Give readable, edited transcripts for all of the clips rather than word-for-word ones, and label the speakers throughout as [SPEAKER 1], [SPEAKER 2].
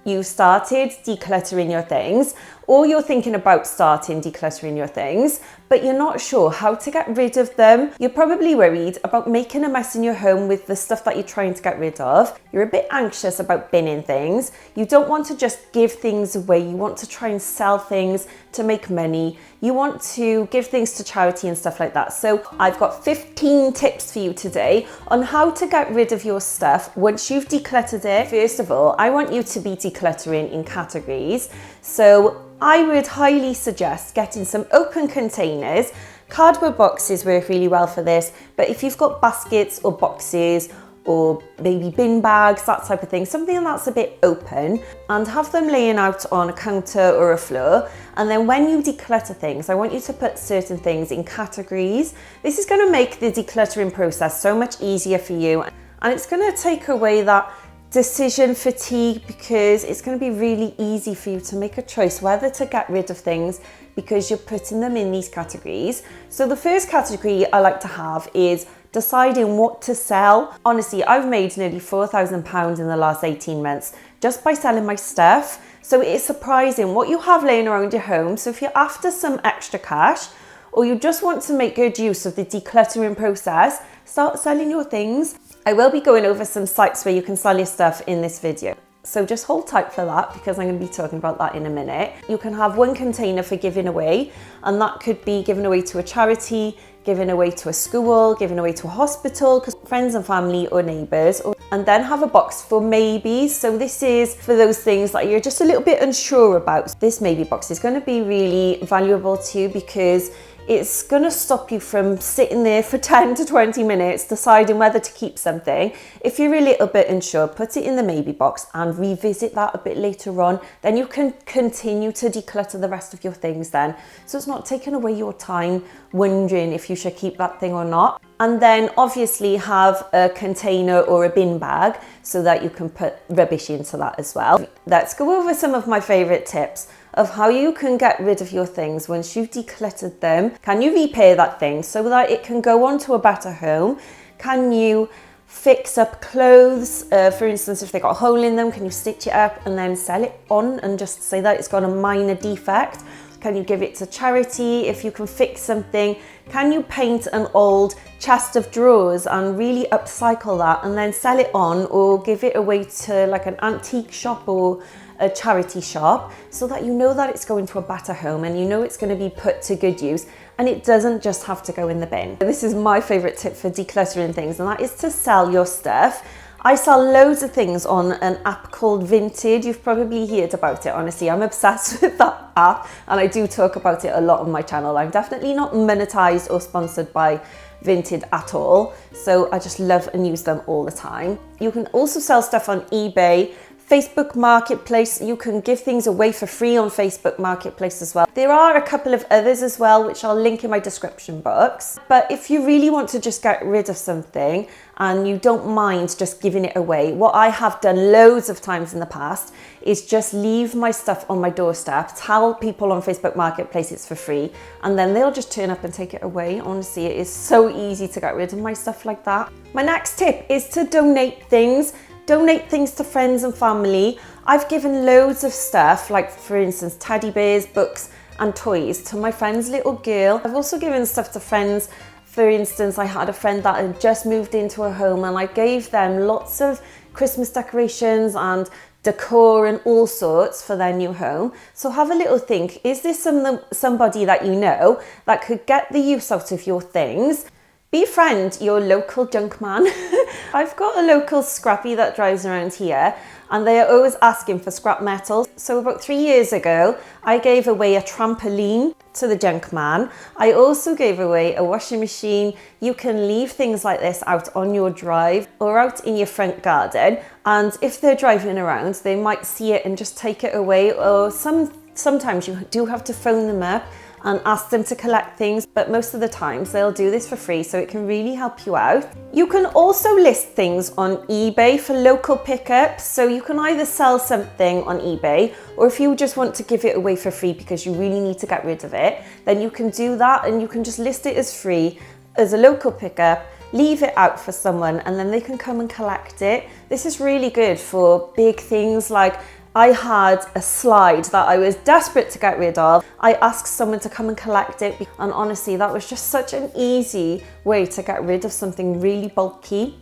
[SPEAKER 1] you started decluttering your things, or you're thinking about starting decluttering your things, but you're not sure how to get rid of them. You're probably worried about making a mess in your home with the stuff that you're trying to get rid of. You're a bit anxious about binning things. You don't want to just give things away. You want to try and sell things to make money. You want to give things to charity and stuff like that. So I've got 15 tips for you today on how to get rid of your stuff once you've decluttered it. First of all, I want you to be decluttering in categories. So I would highly suggest getting some open containers. Cardboard boxes work really well for this, but if you've got baskets or boxes or maybe bin bags, that type of thing, something that's a bit open, and have them laying out on a counter or a floor. And then when you declutter things, I want you to put certain things in categories. This is going to make the decluttering process so much easier for you, and it's going to take away that decision fatigue, because it's going to be really easy for you to make a choice whether to get rid of things because you're putting them in these categories. So the first category I like to have is deciding what to sell. Honestly, I've made nearly £4,000 in the last 18 months just by selling my stuff. So it's surprising what you have laying around your home. So if you're after some extra cash, or you just want to make good use of the decluttering process, start selling your things. I will be going over some sites where you can sell your stuff in this video. So just hold tight for that, because I'm going to be talking about that in a minute. You can have one container for giving away, and that could be given away to a charity, given away to a school, given away to a hospital, because friends and family or neighbours, and then have a box for maybes. So this is for those things that you're just a little bit unsure about. This maybe box is going to be really valuable to you, because it's going to stop you from sitting there for 10 to 20 minutes deciding whether to keep something. If you're a little bit unsure, put it in the maybe box and revisit that a bit later on. Then you can continue to declutter the rest of your things then. So it's not taking away your time wondering if you should keep that thing or not. And then obviously have a container or a bin bag so that you can put rubbish into that as well. Let's go over some of my favourite tips of how you can get rid of your things once you've decluttered them. Can you repair that thing so that it can go on to a better home? Can you fix up clothes? For instance, if they got a hole in them, can you stitch it up and then sell it on and just say that it's got a minor defect? Can you give it to charity if you can fix something? Can you paint an old chest of drawers and really upcycle that and then sell it on, or give it away to like an antique shop or a charity shop, so that you know that it's going to a better home and you know it's going to be put to good use and it doesn't just have to go in the bin. This is my favorite tip for decluttering things, and that is to sell your stuff. I sell loads of things on an app called Vinted. You've probably heard about it. Honestly, I'm obsessed with that app, and I do talk about it a lot on my channel. I'm definitely not monetized or sponsored by Vinted at all, so I just love and use them all the time. You can also sell stuff on eBay, Facebook Marketplace. You can give things away for free on Facebook Marketplace as well. There are a couple of others as well, which I'll link in my description box. But if you really want to just get rid of something and you don't mind just giving it away, what I have done loads of times in the past is just leave my stuff on my doorstep, tell people on Facebook Marketplace it's for free, and then they'll just turn up and take it away. Honestly, it is so easy to get rid of my stuff like that. My next tip is to donate things. Donate things to friends and family. I've given loads of stuff, like for instance, teddy bears, books and toys to my friend's little girl. I've also given stuff to friends. For instance, I had a friend that had just moved into a home, and I gave them lots of Christmas decorations and decor and all sorts for their new home. So have a little think, is this somebody that you know that could get the use out of your things? Befriend your local junk man. I've got a local scrappy that drives around here, and they are always asking for scrap metal. So about 3 years ago, I gave away a trampoline to the junk man. I also gave away a washing machine. You can leave things like this out on your drive or out in your front garden, and if they're driving around, they might see it and just take it away. Or sometimes you do have to phone them up and ask them to collect things, but most of the times they'll do this for free, so it can really help you out. You can also list things on eBay for local pickups, so you can either sell something on eBay, or if you just want to give it away for free because you really need to get rid of it, then you can do that, and you can just list it as free as a local pickup, leave it out for someone, and then they can come and collect it. This is really good for big things like I had a slide that I was desperate to get rid of. I asked someone to come and collect it, and honestly, that was just such an easy way to get rid of something really bulky.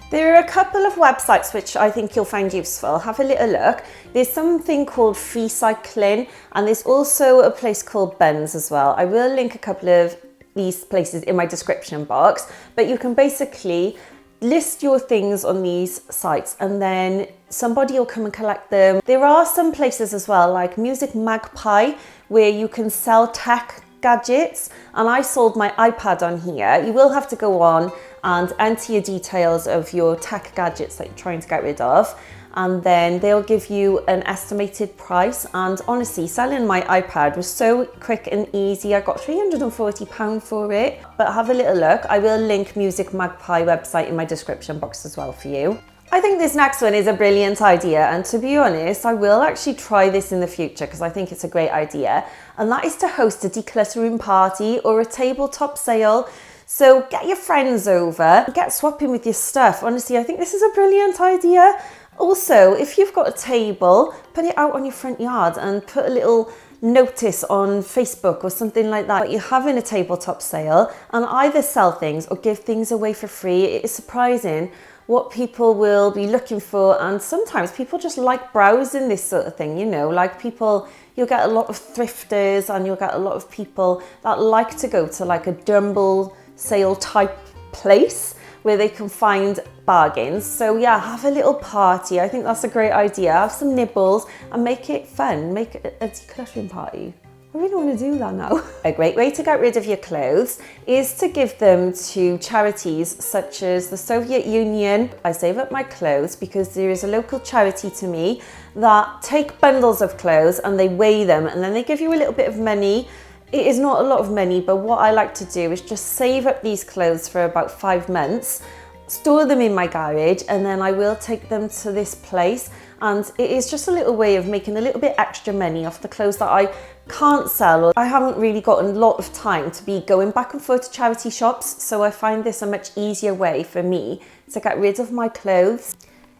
[SPEAKER 1] There are a couple of websites which I think you'll find useful. Have a little look. There's something called Freecycling, and there's also a place called Bins as well. I will link a couple of these places in my description box, but you can basically list your things on these sites and then somebody will come and collect them. There are some places as well, like Music Magpie, where you can sell tech gadgets, and I sold my iPad on here. You will have to go on and enter your details of your tech gadgets that you're trying to get rid of, and then they'll give you an estimated price. And honestly, selling my iPad was so quick and easy. I got £340 for it, but have a little look. I will link Music Magpie website in my description box as well for you. I think this next one is a brilliant idea, and to be honest, I will actually try this in the future because I think it's a great idea, and that is to host a decluttering party or a tabletop sale. So get your friends over, get swapping with your stuff. Honestly, I think this is a brilliant idea. Also, if you've got a table, put it out on your front yard and put a little notice on Facebook or something like that. You're having a tabletop sale, and either sell things or give things away for free. It is surprising what people will be looking for, and sometimes people just like browsing this sort of thing, you know, like people, you'll get a lot of thrifters and you'll get a lot of people that like to go to like a jumble sale type place where they can find bargains. So yeah, have a little party. I think that's a great idea. Have some nibbles and make it fun. Make it a decluttering party. I really want to do that now. A great way to get rid of your clothes is to give them to charities such as the Soviet Union. I save up my clothes because there is a local charity to me that take bundles of clothes and they weigh them and then they give you a little bit of money. It is not a lot of money, but what I like to do is just save up these clothes for about 5 months, store them in my garage, and then I will take them to this place. And it is just a little way of making a little bit extra money off the clothes that I can't sell, or I haven't really got a lot of time to be going back and forth to charity shops. So I find this a much easier way for me to get rid of my clothes.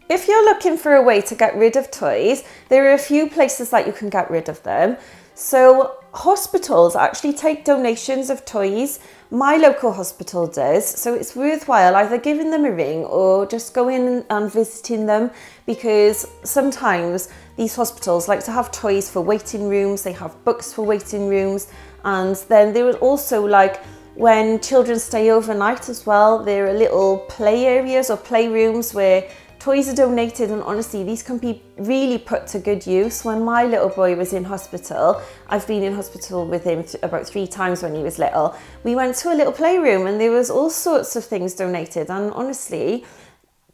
[SPEAKER 1] If you're looking for a way to get rid of toys, there are a few places that you can get rid of them. So hospitals actually take donations of toys. My local hospital does, so it's worthwhile either giving them a ring or just going and visiting them, because sometimes these hospitals like to have toys for waiting rooms, they have books for waiting rooms, and then there is also like when children stay overnight as well, there are little play areas or playrooms where toys are donated, and honestly, these can be really put to good use. When my little boy was in hospital, I've been in hospital with him about 3 times when he was little, we went to a little playroom and there was all sorts of things donated, and honestly,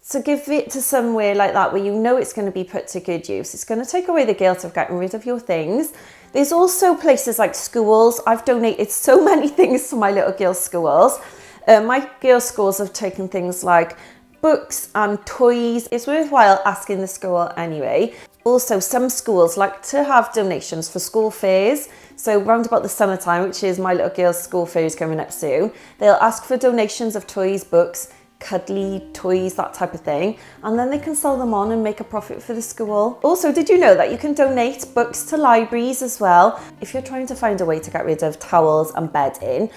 [SPEAKER 1] to give it to somewhere like that where you know it's going to be put to good use, it's going to take away the guilt of getting rid of your things. There's also places like schools. I've donated so many things to my little girls' schools. My girls' schools have taken things like books and toys. It's worthwhile asking the school anyway. Also, some schools like to have donations for school fairs. So round about the summertime, which is my little girl's school fair is coming up soon, they'll ask for donations of toys, books, cuddly toys, that type of thing, and then they can sell them on and make a profit for the school. Also, did you know that you can donate books to libraries as well? If you're trying to find a way to get rid of towels and bedding,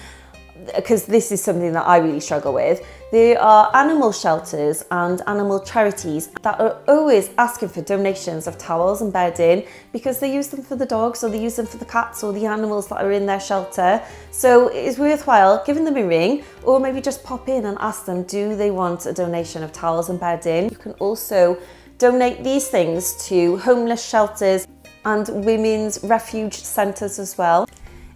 [SPEAKER 1] because this is something that I really struggle with, there are animal shelters and animal charities that are always asking for donations of towels and bedding because they use them for the dogs or they use them for the cats or the animals that are in their shelter. So it is worthwhile giving them a ring, or maybe just pop in and ask them, do they want a donation of towels and bedding? You can also donate these things to homeless shelters and women's refuge centres as well.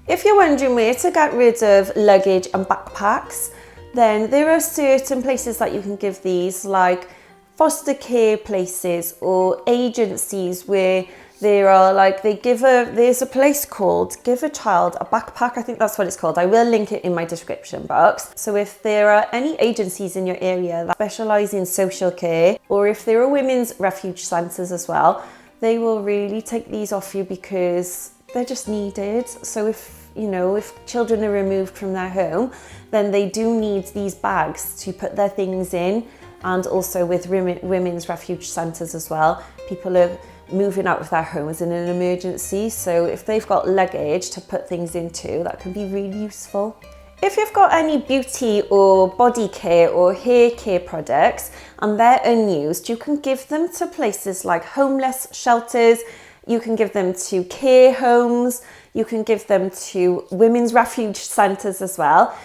[SPEAKER 1] If you're wondering where to get rid of luggage and backpacks, then there are certain places that you can give these, like foster care places or agencies where there are like, there's a place called Give a Child a Backpack, I think that's what it's called. I will link it in my description box. So if there are any agencies in your area that specialise in social care, or if there are women's refuge centres as well, they will really take these off you because they're just needed. So if children are removed from their home, then they do need these bags to put their things in. And also with women's refuge centres as well, people are moving out of their homes in an emergency. So if they've got luggage to put things into, that can be really useful. If you've got any beauty or body care or hair care products and they're unused, you can give them to places like homeless shelters, you can give them to care homes, you can give them to women's refuge centres as well.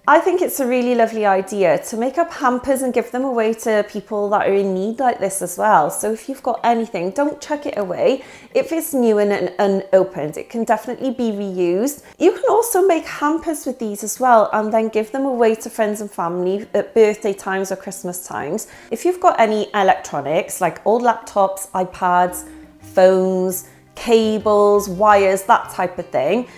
[SPEAKER 1] I think it's a really lovely idea to make up hampers and give them away to people that are in need like this as well. So if you've got anything, don't chuck it away. If it's new and unopened, it can definitely be reused. You can also make hampers with these as well and then give them away to friends and family at birthday times or Christmas times. If you've got any electronics like old laptops, iPads, phones, cables, wires, that type of thing,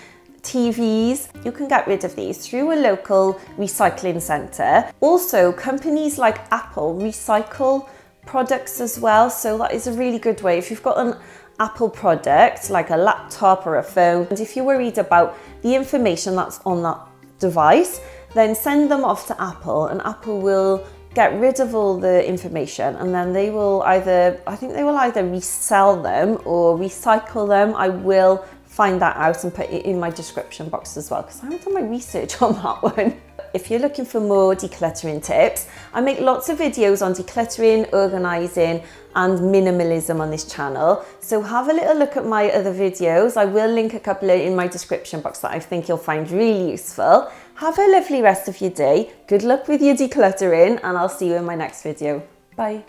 [SPEAKER 1] TVs, you can get rid of these through a local recycling centre. Also, companies like Apple recycle products as well, so that is a really good way. If you've got an Apple product like a laptop or a phone, and if you're worried about the information that's on that device, then send them off to Apple and Apple will get rid of all the information, and then they will either, I think they will either resell them or recycle them. I will find that out and put it in my description box as well, because I haven't done my research on that one. If you're looking for more decluttering tips, I make lots of videos on decluttering, organising and minimalism on this channel. So have a little look at my other videos. I will link a couple in my description box that I think you'll find really useful. Have a lovely rest of your day. Good luck with your decluttering and I'll see you in my next video. Bye.